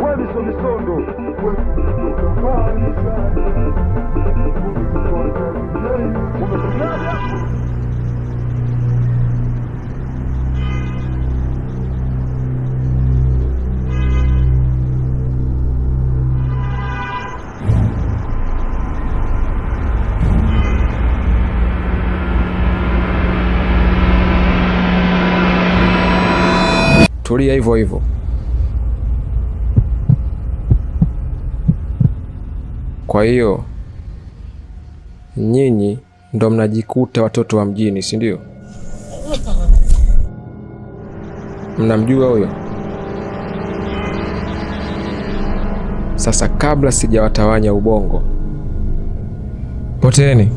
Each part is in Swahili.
Wewe sio misondo. Tulia hivyo hivyo. Kwa hiyo nyinyi ndo mnajikuta watoto wa mjini, si ndio? Mnamjua huyo? Sasa kabla sijawatawanya ubongo, poteeni.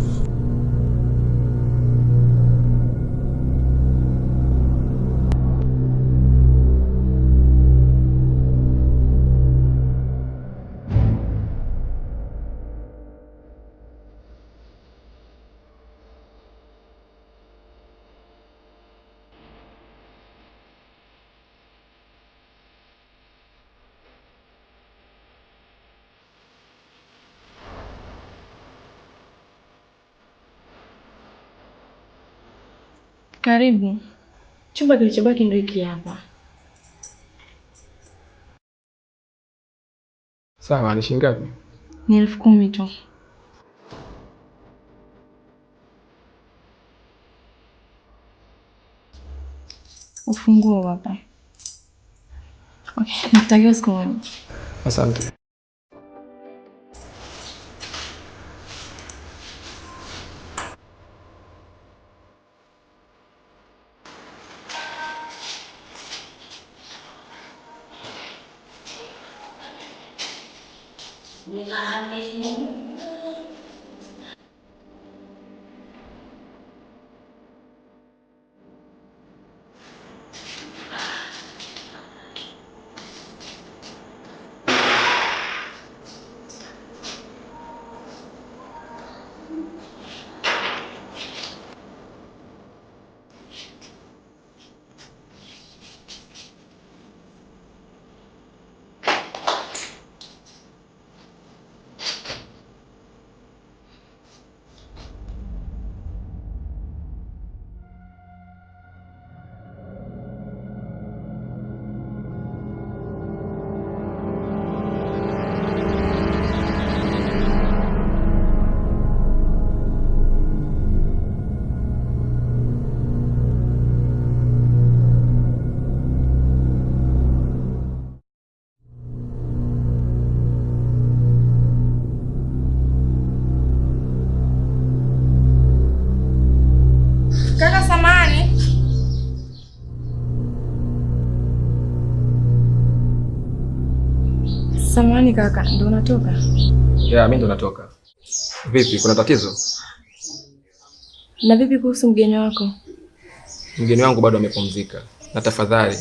Karibu. Chumba kilichobaki ndio hiki hapa. Sawa, ni shilingi ngapi? Ni 10,000 tu. Ufunguo hapa. Okay, nitakiwa siku moja. Asante. Kaka samani. Samani kaka, ndo unatoka? Yeah, mimi ndo natoka. Vipi, kuna tatizo? Na vipi kuhusu mgeni wako? Mgeni wangu bado amepumzika. Na tafadhali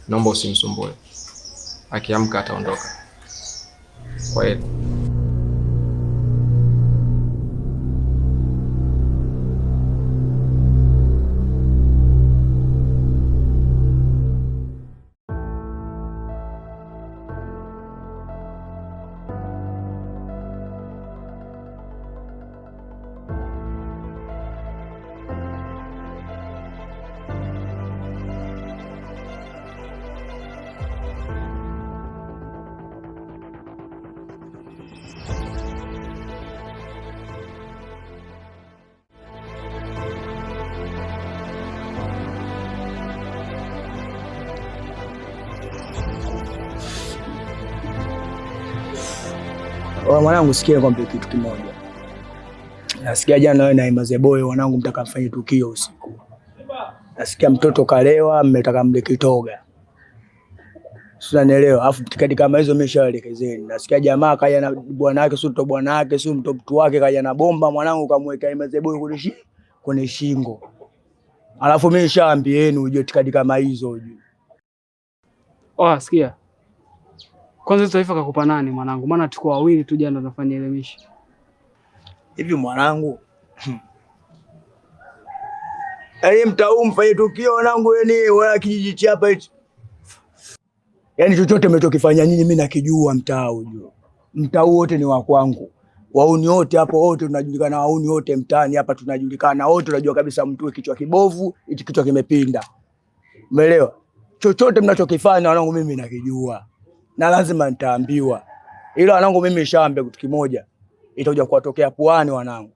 naomba usimsumbue. Akiamka ataondoka. Kwa hiyo mwanangu, sikia kwambie kitu kimoja. Nasikia jana wewe na Mazeboy wanangu mtaka mfanye tukio usiku. Nasikia mtoto kalewa, mmetaka mle kitoga. Sasa nielewa, afu tiketi kama hizo nimeshaelekezeni. Nasikia jamaa kaja na bwana wake, sio bwana wake, sio mtu wake, kaja na bomba mwanangu, kamweka Mazeboy kwenye shingo. Alafu mimi nishaambieni uje tiketi kama hizo uje. Oh, sikia. Kwanza taarifa kakupa nani mwanangu? Maana tuko wawili tu jana tunafanya elimisha. Hivi mwanangu. Mtau mfanye tukio wanangu, wewe kijiji cha hapa hichi. Yaani chochote mnachokifanya nyinyi mimi nakijua mtaa ujue. Mtaa wote ni wa kwangu. Wauni wote hapo wote tunajulikana, wauni wote mtaani hapa tunajulikana wote, tunajua kabisa mtu kichwa kibovu, hichi kichwa kimepinda. Umeelewa? Chochote mnachokifanya wanangu mimi nakijua. Na lazima nitaambiwa. Ila wanangu mimi nishaambia kitu kimoja. Itakuja kuwatokea puani wanangu.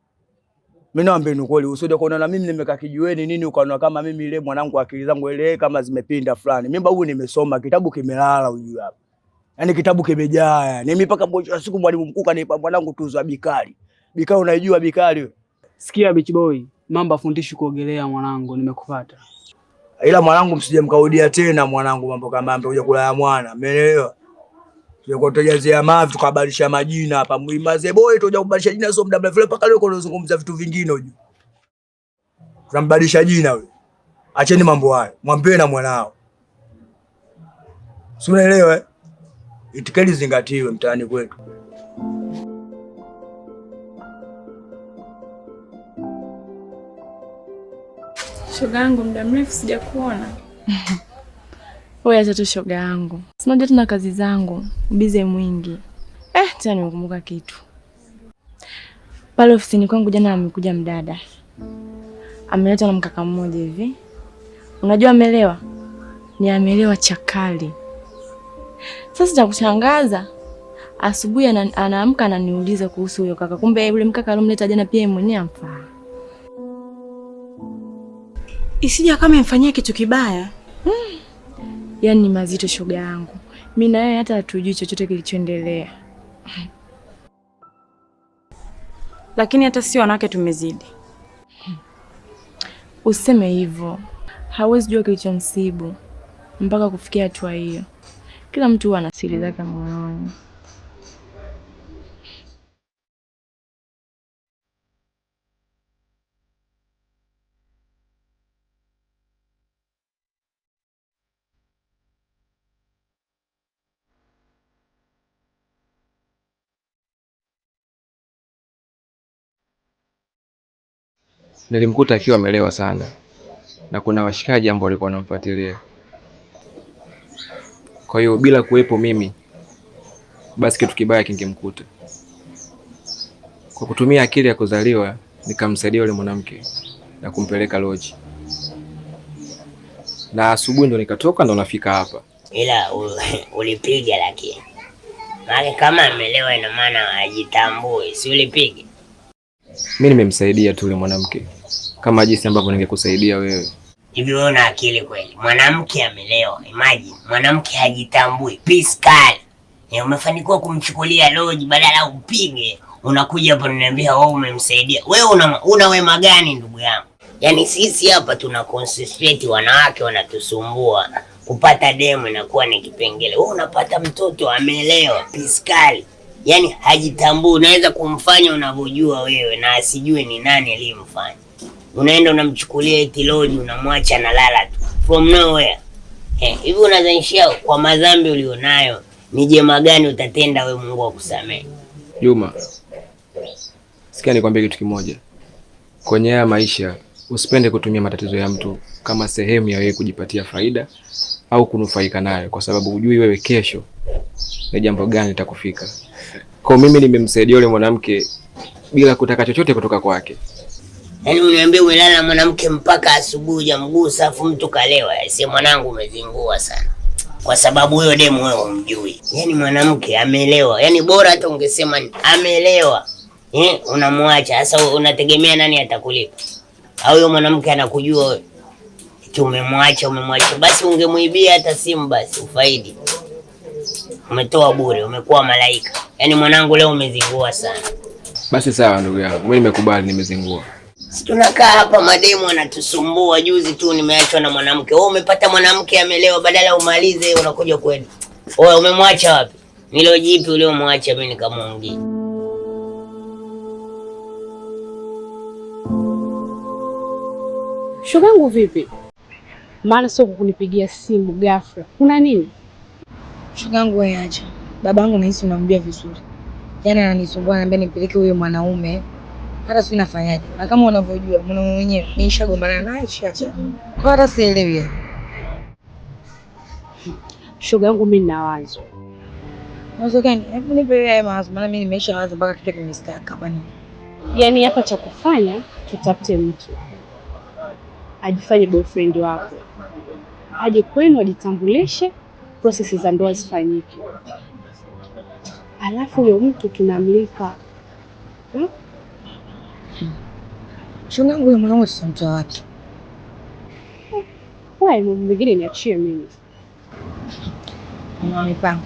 Mimi naambia ni kweli, usije kuona na mimi nimekaa kijiweni nini ukaona kama mimi ile mwanangu akili zangu ile kama zimepinda fulani. Mimi babu nimesoma, kitabu kimelala ujue hapa. Yaani kitabu kimejaa yani. Mimi mpaka mwisho wa siku mwalimu mkuu kanipa mwanangu tuzo ya Bikali. Bikali unaijua Bikali wewe? Sikia Beach Boy, mambo afundishi kuogelea mwanangu, nimekupata. Ila mwanangu msije mkaudia tena mwanangu mambo kama kuja kula ya mwana. Umeelewa? Tulikuwa tujazia mavi tukabadilisha majina hapa. Mwimaze boy tuje kubadilisha jina sio muda mrefu mpaka leo unazungumza vitu vingine ujue. Tunambadilisha jina wewe. Acheni mambo hayo. Mwambie na mwanao. Si unaelewa eh? Itikadi zingatiwe mtaani kwetu. Shoga yangu, muda mrefu sijakuona. Wewe acha tu shoga yangu. Sinajua tuna kazi zangu, ubize mwingi. Tena nimekumbuka kitu. Pale ofisini kwangu jana amekuja mdada. Ameletwa na mkaka mmoja hivi. Unajua amelewa? Ni amelewa chakali. Sasa cha kushangaza, asubuhi anaamka ananiuliza kuhusu huyo kaka. Kumbe yule mkaka alomleta jana pia yeye mwenyewe amfaa. Isija kama imfanyia kitu kibaya. Yaani mazito shoga yangu. Mimi na yeye hata hatujui chochote kilichoendelea. Lakini hata sio wanawake tumezidi. Useme hivyo. Hawezi jua kilichomsibu mpaka kufikia hatua hiyo. Kila mtu ana siri zake moyoni. Nilimkuta akiwa amelewa sana. Na kuna washikaji ambao walikuwa wanamfuatilia. Kwa hiyo bila kuwepo mimi, basi kitu kibaya kingemkuta. Kwa kutumia akili ya kuzaliwa, nikamsaidia yule mwanamke na kumpeleka loji. Na asubuhi ndo nikatoka ndo nafika hapa. Ila ulipiga lakini. Maana kama amelewa ina maana hajitambui, si ulipiga? Mimi nimemsaidia tu yule mwanamke. Kama jinsi ambavyo ningekusaidia wewe. Hivi wewe una akili kweli? Mwanamke amelewa, imagine. Mwanamke hajitambui, piskali. Umefanikiwa kumchukulia loji badala upige. Unakuja hapa unaniambia wewe umemsaidia. Wewe una wema gani ndugu yangu? Yaani sisi hapa tuna concentrate, wanawake wanatusumbua. Kupata demu inakuwa ni kipengele. Wewe unapata mtoto amelewa, piskali. Yaani hajitambui, unaweza kumfanya unavyojua wewe na asijue ni nani aliyemfanya. Unaenda unamchukulia eti loji, unamwacha analala tu from nowhere. Hivi unadhanishia kwa madhambi ulionayo ni jema gani utatenda wewe Mungu akusamehe? Juma, sikia nikwambie kitu kimoja. Kwenye haya maisha usipende kutumia matatizo ya mtu kama sehemu ya wewe kujipatia faida au kunufaika nayo, kwa sababu hujui wewe kesho ni jambo gani litakufika. Kwa mimi nimemsaidia yule mwanamke bila kutaka chochote kutoka kwake. Yaani uniambie umelala na mwanamke mpaka asubuhi hujamgusa afu mtu kalewa. Si mwanangu umezingua sana. Kwa sababu huyo demu wewe humjui. Yaani mwanamke amelewa. Yaani bora hata ungesema amelewa. Unamwacha. Sasa unategemea nani atakulipa? Au huyo mwanamke anakujua wewe? Eti umemwacha. Basi ungemuibia hata simu basi ufaidi. Umetoa bure, umekuwa malaika. Yaani mwanangu leo umezingua sana. Basi sawa ndugu yangu. Mimi nimekubali nimezingua. Si tunakaa hapa mademu anatusumbua. Juzi tu nimeachwa na mwanamke. Wewe umepata mwanamke amelewa, badala umalize unakuja kwenda. Wewe umemwacha wapi? Nilo jipi uliomwacha mimi nikamuongea. Shogangu vipi? Maana sio kunipigia simu ghafla. Kuna nini? Shogangu wewe acha. Babangu nahisi unamjua vizuri. Jana ananisumbua ananiambia nipeleke huyo mwanaume. Hata sio nafanyaje. Na kama unavyojua mwanaume mwenyewe nishagombana naye chacha. Kwa hata sielewi. Shoga yangu mimi nina wazo. Wazo gani? Hebu nipe haya mawazo, maana mimi nimeshawaza mpaka kitu kimestaka bwana. Yaani hapa cha kufanya tutafute mtu ajifanye boyfriend wako, aje kwenu ajitambulishe, process za ndoa zifanyike, alafu huyo mtu tunamlipa. Shoga yangu, mwanangu tutamtoa wapi? Wewe mambo mengine niachie mimi. Una mipango?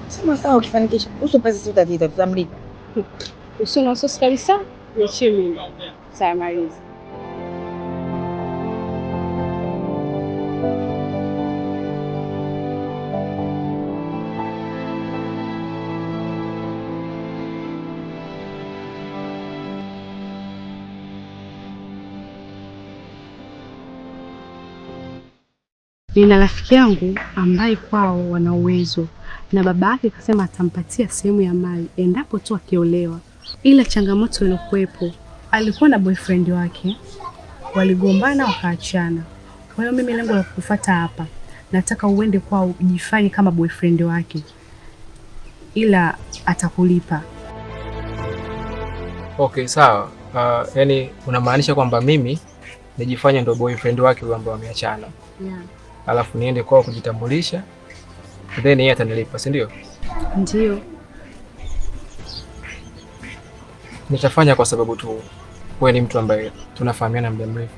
Sema sawa, ukifanikisha uso pesa tutatiita, tutamlipa. Usio na wasiwasi kabisa, niachie mimi. Sawa maliza. Nina rafiki yangu ambaye kwao wana uwezo na baba yake akasema atampatia sehemu ya mali endapo tu akiolewa. Ila changamoto iliyokuwepo, alikuwa na boyfriend wake, waligombana wakaachana. Kwa hiyo mimi lengo la kukufuata hapa, nataka uende kwao ujifanye kama boyfriend wake, ila atakulipa. Okay, sawa. Yani unamaanisha kwamba mimi nijifanye ndo boyfriend wake huyo ambaye wameachana? Yeah. Alafu niende kwao kujitambulisha, then yeye atanilipa, si ndio? Ndio. Nitafanya kwa sababu tu wewe ni mtu ambaye tunafahamiana muda mrefu.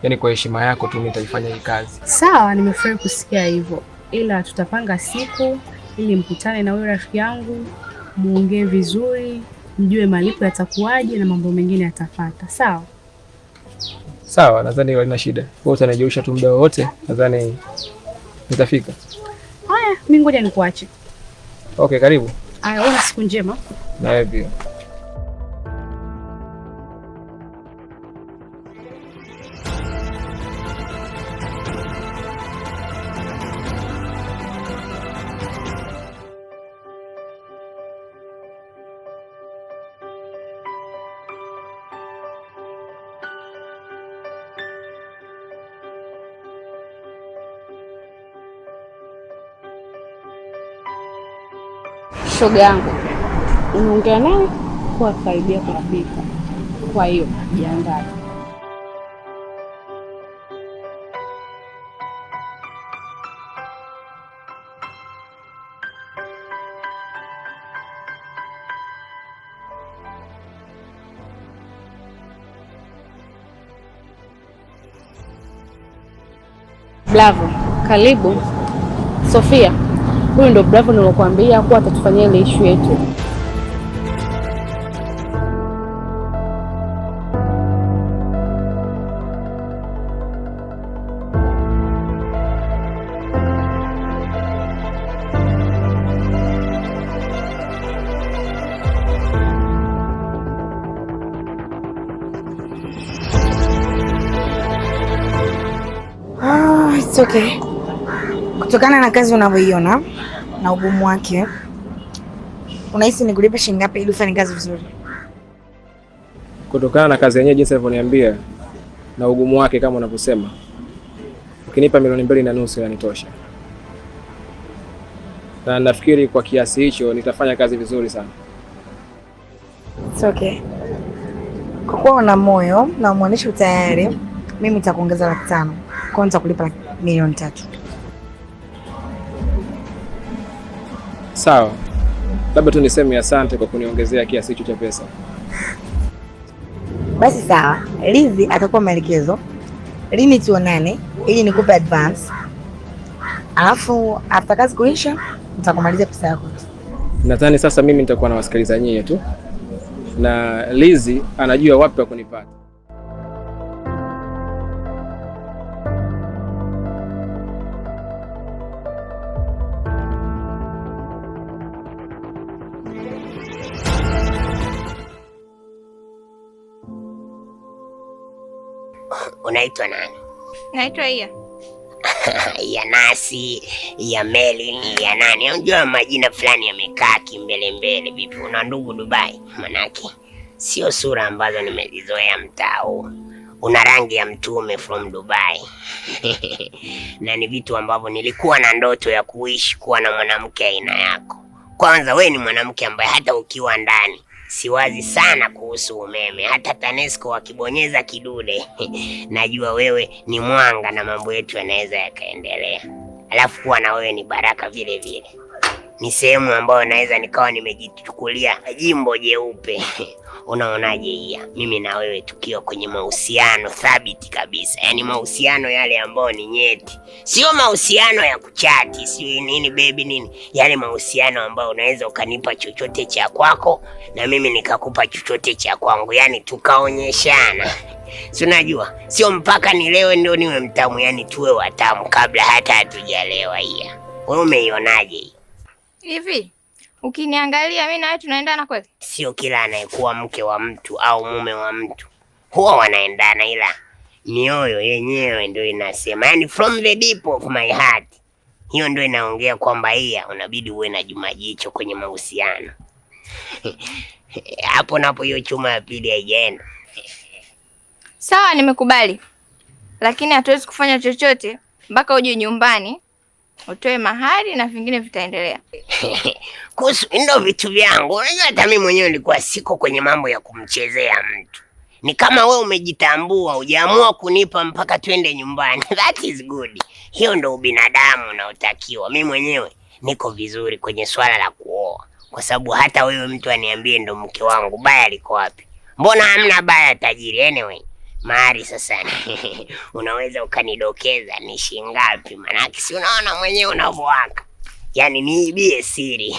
Yaani kwa heshima yako tu nitaifanya hii kazi. Sawa, nimefurahi kusikia hivyo. Ila tutapanga siku ili mkutane na wewe rafiki yangu, muongee vizuri, mjue malipo yatakuwaje na mambo mengine yatafuata. Sawa? Sawa, nadhani halina shida. Wewe utanijulisha tu muda wote, nadhani nitafika. Haya, mimi ngoja nikuache. Okay, karibu. Haya, una siku njema. Na wewe pia. Shoga yangu, unaongea naye kwa karibia kufika. Kwa hiyo jiandae. Bravo, karibu. Sofia, huyu ndo Bravo nilokuambia kuwa atatufanyia ile issue yetu. It's okay. Kutokana na kazi unavyoiona na ugumu wake, unahisi nikulipe shilingi ngapi ili ufanye kazi vizuri? Kutokana na kazi yenyewe jinsi alivyoniambia na ugumu wake kama unavyosema, ukinipa 2.5 yanitosha. Na nafikiri kwa kiasi hicho nitafanya kazi vizuri sana. It's okay. Kwa kuwa una moyo na umuonesha tayari, mimi nitakuongeza 500,000. Kwa nitakulipa 3,000,000. Sawa. Labda tu niseme asante kwa kuniongezea kiasi hicho cha pesa. Basi sawa. Lizi atakuwa maelekezo lini tuonane ili nikupe advance. Alafu after kazi kuisha nitakumalizia pesa yako. Nadhani sasa mimi nitakuwa na wasikiliza nyie tu. Na Lizi anajua wapi pa kunipata. Unaitwa nani? Naitwa Iya. Ya Nasi, ya Meli, ya nani? Unajua majina fulani yamekaa kimbele mbele. Vipi, una ndugu Dubai? Manake sio sura ambazo nimezizoea mtaa huu. una rangi ya mtume from Dubai. Na ni vitu ambavyo nilikuwa na ndoto ya kuishi kuwa na mwanamke aina yako. Kwanza we ni mwanamke ambaye hata ukiwa ndani siwazi sana kuhusu umeme. Hata TANESCO wakibonyeza kidude najua wewe ni mwanga na mambo yetu yanaweza yakaendelea. Alafu kuwa na wewe ni baraka vile vile. Ni sehemu ambayo naweza nikawa nimejichukulia jimbo jeupe. Unaonaje hii? Mimi na wewe tukiwa kwenye mahusiano thabiti kabisa. Yaani mahusiano yale ambayo ni nyeti. Sio mahusiano ya kuchati, sio nini baby nini. Yale mahusiano ambayo unaweza ukanipa chochote cha kwako na mimi nikakupa chochote cha kwangu. Yaani tukaonyeshana. Si unajua? Sio mpaka nilewe ndio niwe mtamu, yaani tuwe watamu kabla hata hatujalewa hii. Wewe umeionaje hii? Hivi ukiniangalia mimi na wewe tunaendana kweli? Sio kila anayekuwa mke wa mtu au mume wa mtu huwa wanaendana, ila mioyo yenyewe ndio inasema, yani from the deep of my heart, hiyo ndio inaongea kwamba hii unabidi uwe na Juma Jicho kwenye mahusiano. Hapo napo hiyo chuma ya pili haijaenda. Sawa, nimekubali, lakini hatuwezi kufanya chochote mpaka uje nyumbani utoe mahari na vingine vitaendelea. Kuhusu ndio vitu vyangu. Unajua hata mimi mwenyewe nilikuwa siko kwenye mambo ya kumchezea mtu. Ni kama wewe umejitambua, hujaamua kunipa mpaka twende nyumbani. That is good. Hiyo ndio ubinadamu unaotakiwa. Mimi mwenyewe niko vizuri kwenye swala la kuoa. Kwa sababu hata wewe mtu aniambie ndo mke wangu, baya liko wapi? Mbona hamna baya tajiri? Anyway, mahari sasa unaweza ukanidokeza ni shilingi ngapi? Manake si unaona mwenyewe unavyowaka. Yaani niibie siri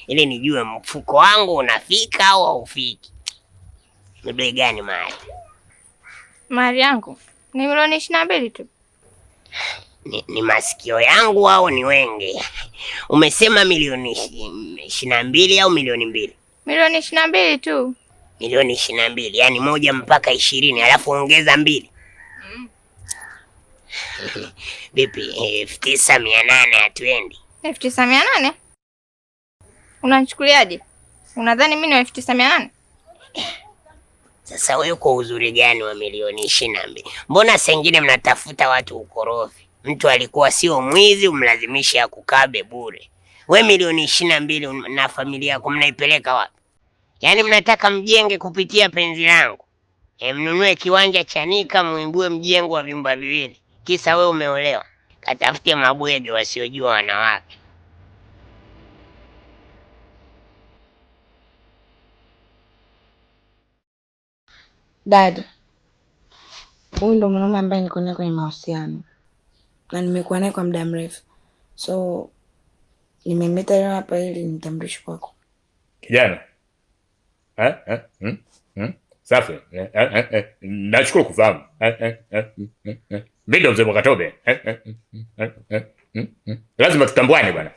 ili nijue mfuko wangu unafika au haufiki. Ni bei gani mahari? Mahari yangu ni milioni 22 tu. Ni masikio yangu au ni wenge? Umesema milioni 22 au milioni 2? Milioni 22 tu. Milioni 22, yani 1 mpaka 20, alafu ongeza 2. Vipi, 9,800 hatuendi? 9,800? Unanichukuliaje? Unadhani mimi ni 9,800? Sasa wewe kwa uzuri gani wa milioni 22? Mbona sengine mnatafuta watu ukorofi? Mtu alikuwa sio mwizi umlazimisha akukabe bure. We milioni 22 na familia yako mnaipeleka wapi? Yaani mnataka mjenge kupitia penzi langu. Mnunue kiwanja Chanika muimbue mjengo wa vyumba viwili. Kisa wewe umeolewa. Katafute mabwege wasiojua wanawake. Dad, huyu ndo mwanaume ambaye niko naye kwenye mahusiano na nimekuwa naye kwa muda mrefu, so nimemleta leo hapa ili nitambulishe kwako. Kijana, safi. Nashukuru kufahamu. Mimi ndo mzee Mwakatobe. Lazima tutambuane bwana.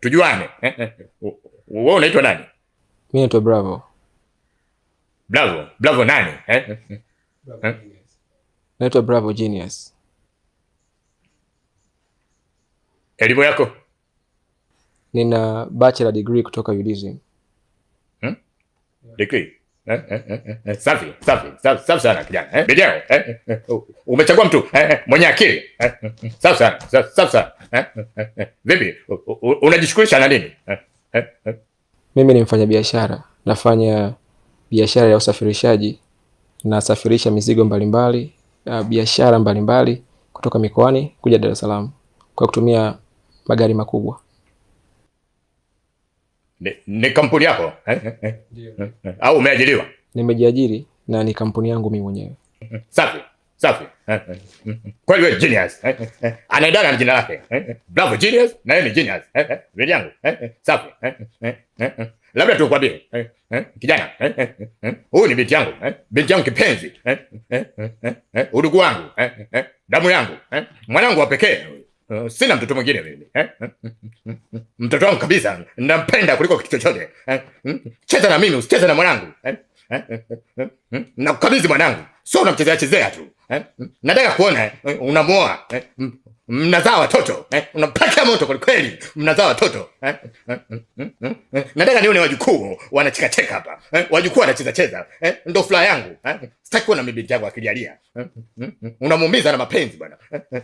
Tujuane. Wewe unaitwa nani? Mimi naitwa Bravo. Bravo nani? Naitwa Bravo Genius. Elimu yako? Nina bachelor degree kutoka UDSM. Degree? Safi sana kijana. Bijao, umechagua mtu mwenye akili. Safi sana. Vipi, unajishughulisha na nini? Mimi ni mfanyabiashara. Nafanya biashara ya usafirishaji. Nasafirisha mizigo mbalimbali, biashara mbalimbali kutoka mikoani kuja Dar es Salaam kwa kutumia magari makubwa. Ni kampuni yako? Au umeajiriwa? Nimejiajiri na ni kampuni yangu mimi mwenyewe. Safi. Kweli wewe genius. Anaendana na jina lake. Bravo Genius na yeye ni genius. Wewe yangu. Safi. Labda tukwambie. Kijana. Huyu ni binti yangu. Binti yangu kipenzi. Udugu wangu. Damu yangu. Mwanangu wa pekee. Sina mtoto mwingine mimi. Mtoto wangu kabisa. Nampenda kuliko kitu chochote. Cheza na mimi, usicheze na mwanangu. Nakukabidhi mwanangu. Sio unamchezea tu. Nataka kuona unamuoa. Mnazaa watoto unapaka moto kwa kweli, mnazaa watoto nataka nione wajukuu wanacheka cheka hapa wajukuu wanacheza cheza ndo furaha yangu sitaki kuona mibinti yangu akijalia unamuumiza na mapenzi bwana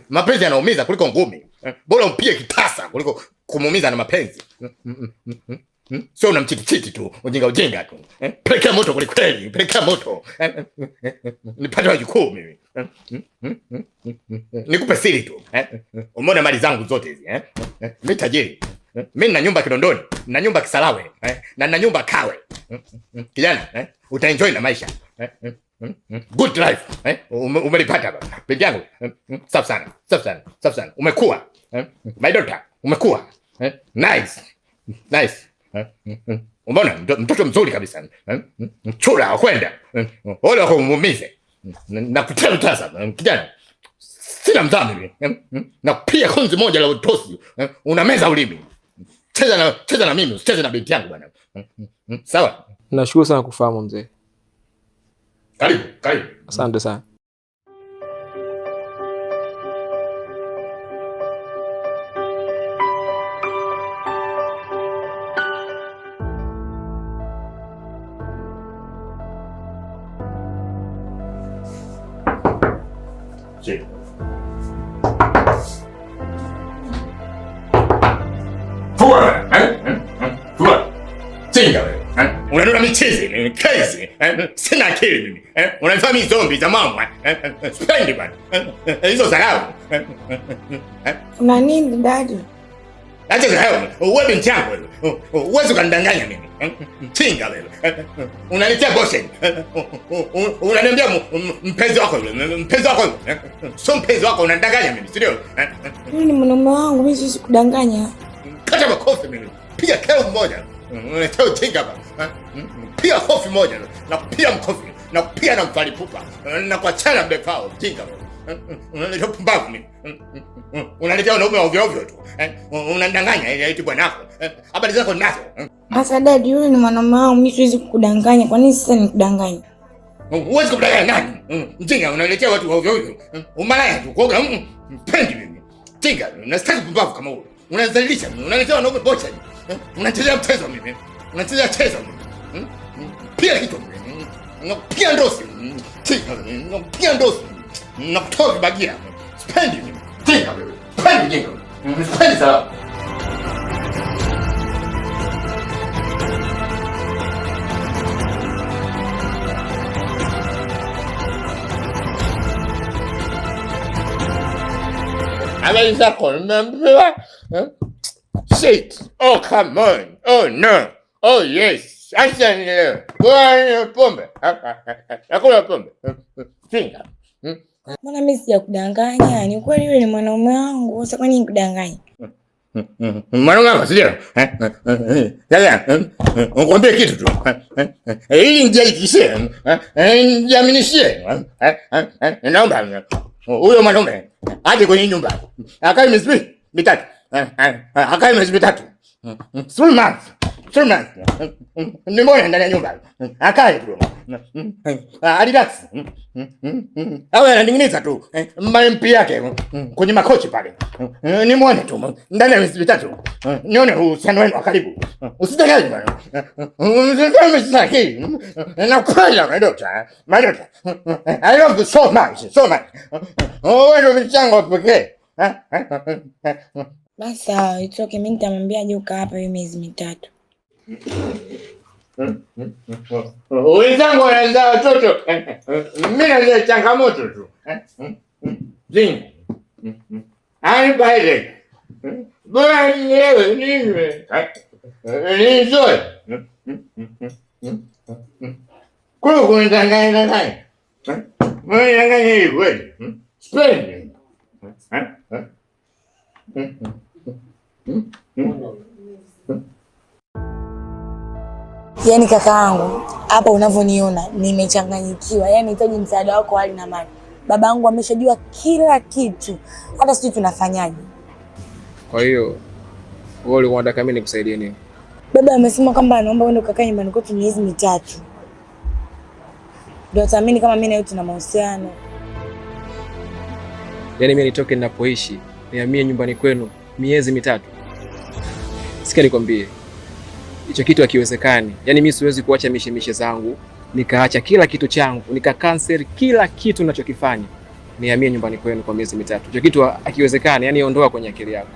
mapenzi yanaumiza kuliko ngumi bora umpie kitasa kuliko kumuumiza na mapenzi sio unamchiti tu ujinga tu pelekea moto kwa kweli pelekea moto nipate wajukuu mimi nikupe siri tu umeona mali zangu zote hizi mimi tajiri mimi nina nyumba Kinondoni na nyumba Kisarawe na nina nyumba Kawe kijana utaenjoy na maisha good life umelipata baba binti yangu safi sana umekuwa my daughter umekuwa nice umeona mtoto mzuri kabisa chura wakwenda ole wako umumize na kutia mtasa kijana sina mdhambi na pia konzi moja la utosi unameza ulimi cheza na mimi usicheze na binti yangu bwana sawa Nashukuru sana kufahamu mzee. Karibu asante sana. Unanuna michizi, crazy, sina akili mimi. Unanifanya mimi zombie za mama. Spendi bana. Hizo dharau. Una nini dadi? Acha dharau. Wewe binti yangu wewe. Uwezi kunidanganya mimi. Chinga wewe. Unanitia goshen. Unaniambia mpenzi wako yule. Mpenzi wako. Sio mpenzi wako unanidanganya mimi, si ndio? Mimi ni mwanaume wangu, mimi siwezi kudanganya. Kata makofi mimi. Piga keo mmoja. Unataka uchinga hapa. Pia kofi moja na pia mkofi na pia na mfali pupa na kuachana mbefao jinga wewe. Unaleta pumbavu mimi. Unaletea wanaume ovyo ovyo tu. Unandanganya ile eti bwana wako. Habari zako nazo. Sasa dadi yule ni mwanaume wangu, mimi siwezi kukudanganya. Kwa nini sasa nikudanganya? Huwezi kudanganya nani? Jinga unaletea watu ovyo ovyo. Umalaya tu kuoga mpendi mimi. Jinga unastaki pumbavu kama huyo. Unazalisha unaletea wanaume bocha. Unachezea mchezo mimi. Unachezea chezo mimi. Pia kitu mimi. Pia ndosi. Pia ndosi. Nakutoa bagia. Spendi mimi. Jinga wewe. Spendi jinga. Spendi sawa. Habari zako nimeambiwa. Shit. Oh, come on. Oh, no. Oh, yes. Acha leo. Bwana pombe. Hakuna pombe. Kinga. Mbona mimi sijakudanganya? Ni kweli yule ni mwanaume wangu. Sasa kwa nini nikudanganya? Mwanaume wako sio? Sasa, ukwambie kitu tu. Ili nijihakikishie. Nijaminishie. Naomba huyo mwanaume aje kwenye nyumba. Akae miezi mitatu. Akae miezi mitatu. 3 months. Nimeona ndani ya nyumba. Akae tu. Relax. Awe ananing'iniza tu. Mampi yake kwenye makochi pale. Nimeona tu ndani ya miezi mitatu. Nione uhusiano wenu wa karibu. Usitakaje bwana. Usitakaje. Nakupenda my daughter. I love you so much. Wewe ndio mchango pekee. Basi it's okay, mimi nitamwambia aje ukaa hapa hiyo miezi mitatu. Wenzangu wanazaa watoto. Mimi nazaa changamoto tu. Zing. Ani baile. Bwana wewe nini? Nizoi. Kwa kunidanganya naye. Mimi nanganya hivi kweli. Spend. Yaani kakaangu, hapa unavyoniona nimechanganyikiwa. Yaani nahitaji msaada wako hali na mali. Babangu ameshajua kila kitu. Hata sisi tunafanyaje? Kwa hiyo wewe unataka mimi nikusaidie nini? Baba amesema kwamba anaomba uende ukakae nyumbani kwetu miezi mitatu. Ndio ataamini kama mimi na wewe tuna mahusiano. Yaani mimi nitoke ninapoishi nihamie nyumbani kwenu miezi mitatu? Sikia nikwambie, hicho kitu hakiwezekani. Yaani mimi siwezi kuacha mishemishe zangu, nikaacha kila kitu changu, nikakansel kila kitu ninachokifanya, nihamie nyumbani kwenu kwa miezi mitatu. Hicho kitu hakiwezekani, yaani ondoa kwenye akili yako.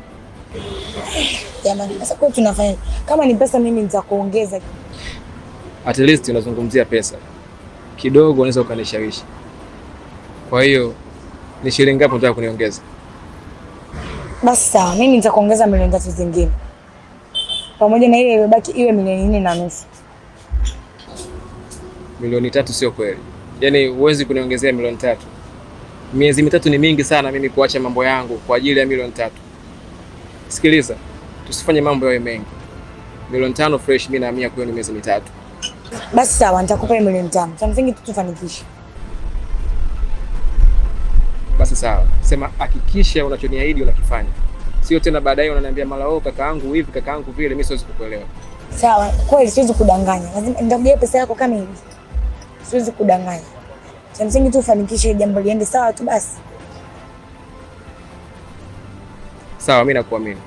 Jamani, sasa kwa tunafanya kama ni pesa mimi nitakuongeza. At least unazungumzia pesa. Kidogo unaweza ukanishawishi. Kwa hiyo ni shilingi ngapi unataka kuniongeza? Basi sawa, mimi nitakuongeza milioni 3 zingine. Pamoja na ile iliyobaki iwe milioni 4.5. Milioni 3 sio kweli. Yaani huwezi kuniongezea milioni 3. Miezi mitatu ni mingi sana mimi kuacha mambo yangu kwa ajili ya milioni 3. Sikiliza, tusifanye mambo yawe mengi. Milioni 5 fresh mimi nahamia kwenu miezi mitatu. Basi sawa, nitakupa milioni 5. Cha msingi tu tufanikishe. Basi sawa. Sema hakikisha unachoniahidi unakifanya. Sio tena baadaye unaniambia mara kakaangu hivi kakaangu vile, mimi siwezi kukuelewa. Sawa, kweli siwezi kudanganya. Lazima nitakuja pesa yako kama hivi. Siwezi kudanganya. Cha msingi tu ufanikishe jambo liende sawa tu basi. Sawa, mimi nakuamini.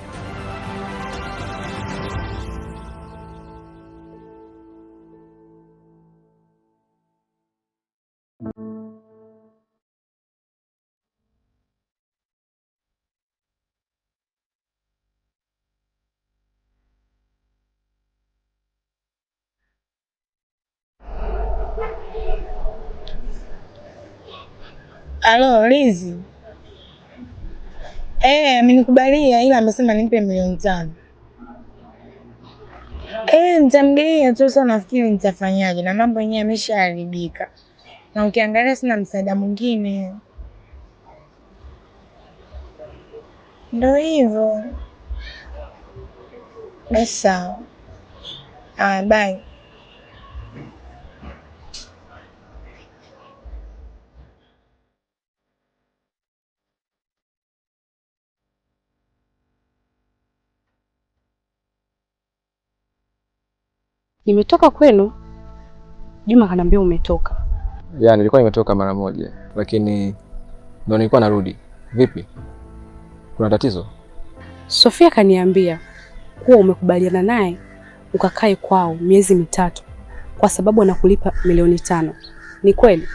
Alo, Lizi. Amenikubalia ila amesema nipe milioni 5. Nitamgea tu, sasa nafikiri nitafanyaje na mambo yenyewe yameshaharibika. Na ukiangalia sina msaada mwingine. Ndio hivyo. Basi sawa. Bye. Nimetoka kwenu. Juma kanambia umetoka. Ya, nilikuwa nimetoka mara moja, lakini ndio nilikuwa narudi. Vipi? Kuna tatizo? Sofia kaniambia kuwa umekubaliana naye ukakae kwao miezi mitatu kwa sababu anakulipa milioni 5. Ni kweli?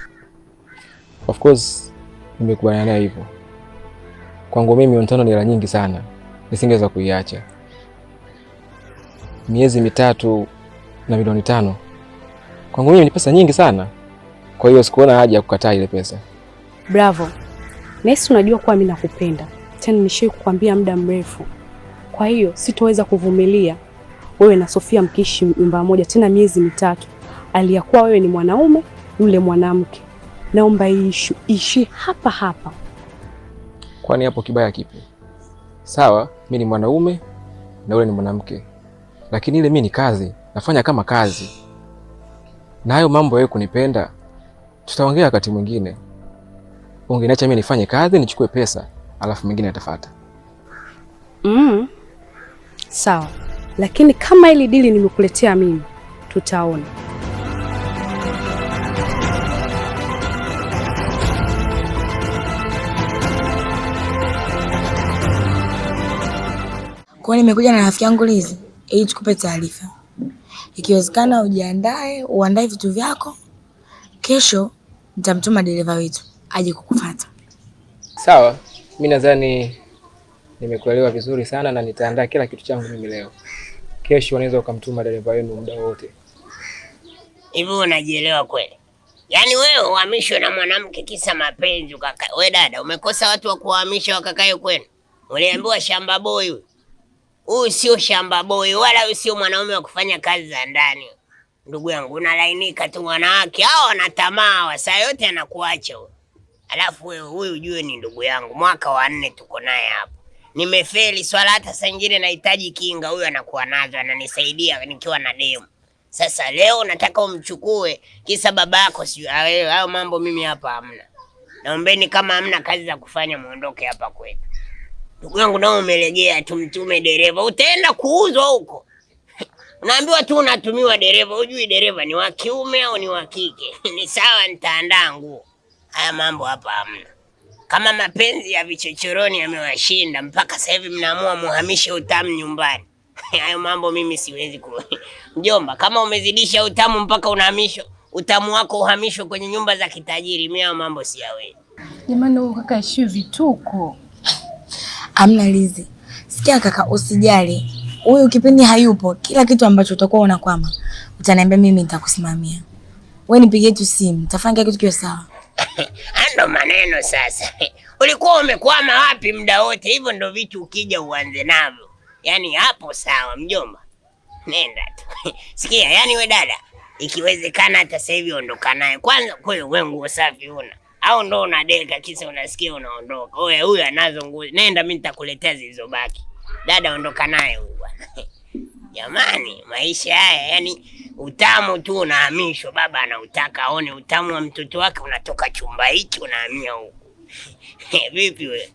Of course nimekubaliana naye hivyo. Kwangu mimi milioni 5 ni hela nyingi sana. Nisingeweza kuiacha. Miezi mitatu na milioni 5. Kwangu mimi ni pesa nyingi sana. Kwa hiyo sikuona haja ya kukataa ile pesa. Bravo. Nesi, unajua kuwa mimi nakupenda. Tena nishawahi kukwambia muda mrefu. Kwa hiyo sitoweza kuvumilia wewe na Sofia mkiishi nyumba moja tena miezi mitatu. Aliyakuwa wewe ni mwanaume, yule mwanamke. Naomba ishi hapa hapa. Kwani hapo kibaya kipi? Sawa, mimi ni mwanaume na yule ni mwanamke. Lakini ile mimi ni kazi, nafanya kama kazi. Na hayo mambo wewe kunipenda, tutaongea wakati mwingine. Ungeniacha mimi nifanye kazi, nichukue pesa, alafu mwingine atafuata. Sawa. Lakini kama ile dili nimekuletea mimi, tutaona. Kwa nimekuja na rafiki yangu Lizi ili tukupe taarifa. Ikiwezekana ujiandae, uandae vitu vyako. Kesho nitamtuma dereva wetu aje kukufuata. Sawa, mimi nadhani nimekuelewa vizuri sana na nitaandaa kila kitu changu mimi leo. Kesho unaweza ukamtuma dereva wenu muda wote. Hivi unajielewa kweli? Yaani wewe uhamishwe na mwanamke kisa mapenzi ukaka. Wewe dada, umekosa watu wa kuhamisha wakakae kwenu. Uliambiwa shamba boy huyu. Huyu sio shamba boy wala huyu sio mwanaume wa kufanya kazi za ndani. Ndugu yangu, unalainika tu, wanawake hao wana tamaa, saa yote anakuacha huyo. Alafu wewe huyu ujue ni ndugu yangu, mwaka wa 4 tuko naye hapa. Nimefeli swala, hata saa nyingine nahitaji kinga, huyu anakuwa nazo, ananisaidia nikiwa na demu. Sasa leo nataka umchukue kisa babako sio wewe. Hayo mambo mimi hapa hamna. Naombeni kama hamna kazi za kufanya muondoke hapa kwetu. Ndugu yangu, nao umelegea, tumtume dereva, utaenda kuuzwa huko. Unaambiwa tu unatumiwa dereva, hujui dereva ni wa kiume au ni wa kike. Ni sawa, nitaandaa nguo. Haya mambo hapa hamna. Kama mapenzi ya vichochoroni yamewashinda mpaka sasa hivi mnaamua muhamishe utamu nyumbani. Hayo mambo mimi siwezi Mjomba, kama umezidisha utamu mpaka unahamishwa, utamu wako uhamishwe kwenye nyumba za kitajiri, mimi hayo mambo siyawezi. Jamani huyu kaka ishiwe vituko. Amna Lizi. Sikia kaka, usijali. Huyu kipindi hayupo, kila kitu ambacho utakuwa unakwama utaniambia, mimi nitakusimamia. Wewe nipigie tu simu, nitafanya kitu kiwe sawa. Ando maneno sasa. Ulikuwa umekwama wapi muda wote? Hivyo ndo vitu ukija uanze navyo. Yaani hapo sawa mjomba. Nenda tu. Sikia, yani we dada, ikiwezekana hata sasa hivi ondoka naye. Kwanza wewe nguo safi una. Au ndo unadeka kisa unasikia unaondoka. Oya huyu anazo nguo. Nenda mimi nitakuletea zilizobaki. Dada ondoka naye huyu bwana. Jamani, maisha haya yani utamu tu unahamishwa. Baba anautaka aone utamu wa mtoto wake, unatoka chumba hichi unahamia huko. Vipi wewe?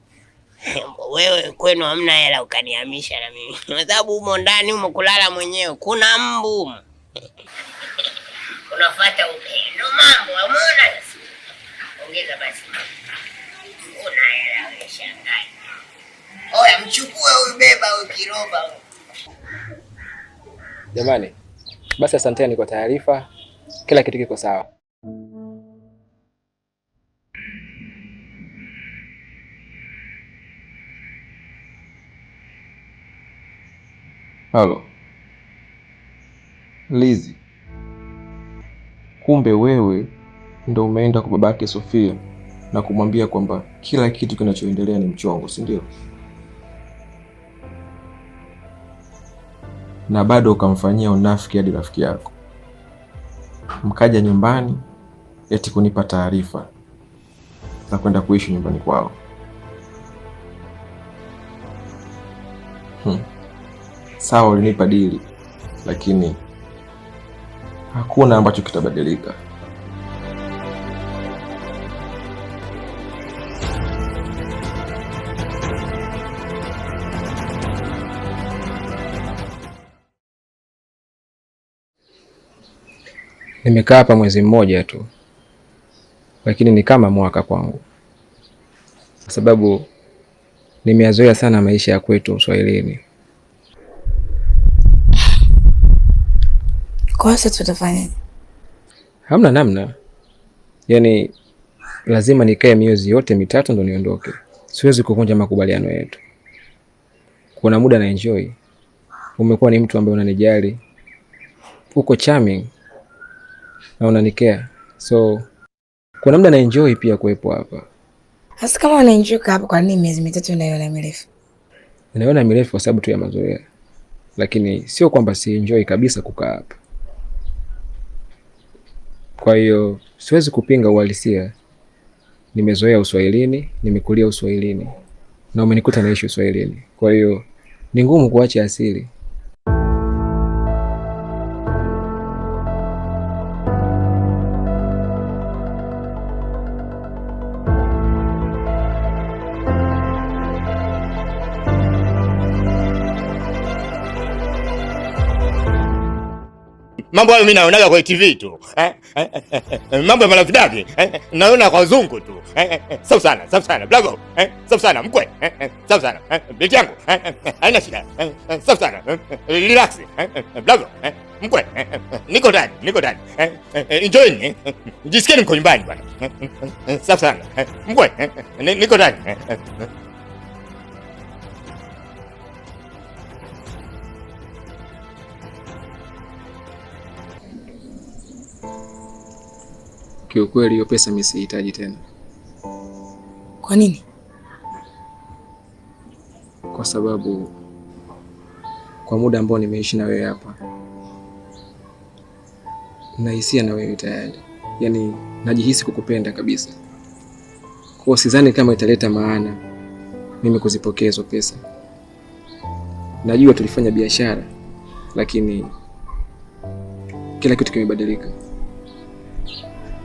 Wewe kwenu hamna hela ukanihamisha na mimi. Kwa sababu humo ndani humo kulala mwenyewe kuna mbu. Unafuata upendo mambo, umeona? Ongeza basi. Una hela wewe shangai. Oya mchukue huyu, beba huyu kiroba. Jamani, basi asanteni kwa taarifa. Kila kitu kiko sawa. Halo. Lizi. Kumbe wewe ndo umeenda kwa babake Sofia na kumwambia kwamba kila kitu kinachoendelea ni mchongo, si ndio? Na bado ukamfanyia unafiki hadi rafiki yako. Mkaja nyumbani eti kunipa taarifa za kwenda kuishi nyumbani kwao. Sawa, ulinipa dili, lakini hakuna ambacho kitabadilika. Nimekaa hapa mwezi mmoja tu, lakini ni kama mwaka kwangu, kwa sababu nimeyazoea sana maisha ya kwetu Uswahilini. Kwa sasa tutafanyaje? Hamna namna. Yaani lazima nikae miezi yote mitatu ndo niondoke. Siwezi kuvunja makubaliano yetu. Kuna muda na enjoy. Umekuwa ni mtu ambaye unanijali. Uko charming na unanikea. So kuna muda na enjoy pia kuwepo hapa. Hasa kama unaenjoy hapa, kwa nini miezi mitatu unaiona mirefu? Ninaona mirefu kwa sababu tu ya mazoea. Lakini sio kwamba si enjoy kabisa kukaa hapa. Kwa hiyo siwezi kupinga uhalisia. Nimezoea Uswahilini, nimekulia Uswahilini, na umenikuta naishi Uswahilini. Kwa hiyo ni ngumu kuacha asili. Mambo hayo mimi naonaga kwa TV tu. Mambo ya marafiki naona kwa wazungu tu. Safi sana, safi sana. Blago. Safi sana, mkwe. Safi sana. Binti yangu. Haina shida. Safi sana. Relax. Blago. Mkwe. Niko ndani, niko ndani. Enjoy. Jisikieni mko nyumbani bwana. Safi sana. Mkwe. Niko ndani. Kiukweli hiyo pesa mimi sihitaji tena. Kwa nini? Kwa sababu kwa muda ambao nimeishi na wewe hapa, nahisia na wewe tayari. Yaani najihisi kukupenda kabisa. Kwa sidhani kama italeta maana mimi kuzipokea hizo pesa. Najua tulifanya biashara, lakini kila kitu kimebadilika.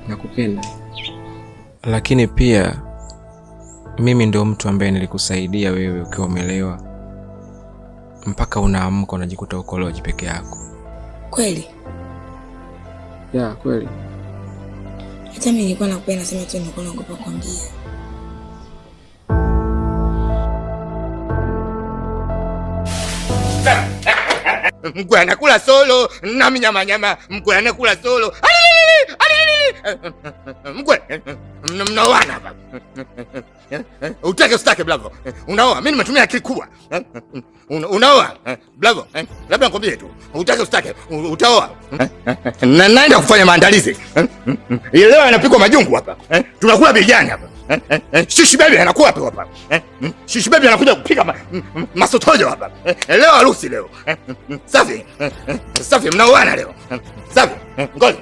Nakupenda. Lakini pia mimi ndio mtu ambaye nilikusaidia wewe ukiwa umelewa mpaka unaamka unajikuta uko loji peke yako. Kweli? Ya, kweli. Hata mimi nilikuwa nakupenda, sema tu nilikuwa naogopa kuambia. Mkwe anakula solo, nami nyama, mkwe anakula solo. Mkwe, mnaoana hapa. Utake ustake Blavo. Unaoa, mimi nimetumia akili kubwa. Unaoa, Blavo. Labda nikwambie tu, utake ustake, utaoa. Na naenda kufanya maandalizi. Leo anapikwa majungu hapa. Tunakula biriani hapa. Shishi baby anakuwa hapa. Shishi baby anakuja kupika masotojo hapa. Leo harusi leo. Safi. Safi, mnaoana leo. Safi. Ngoja.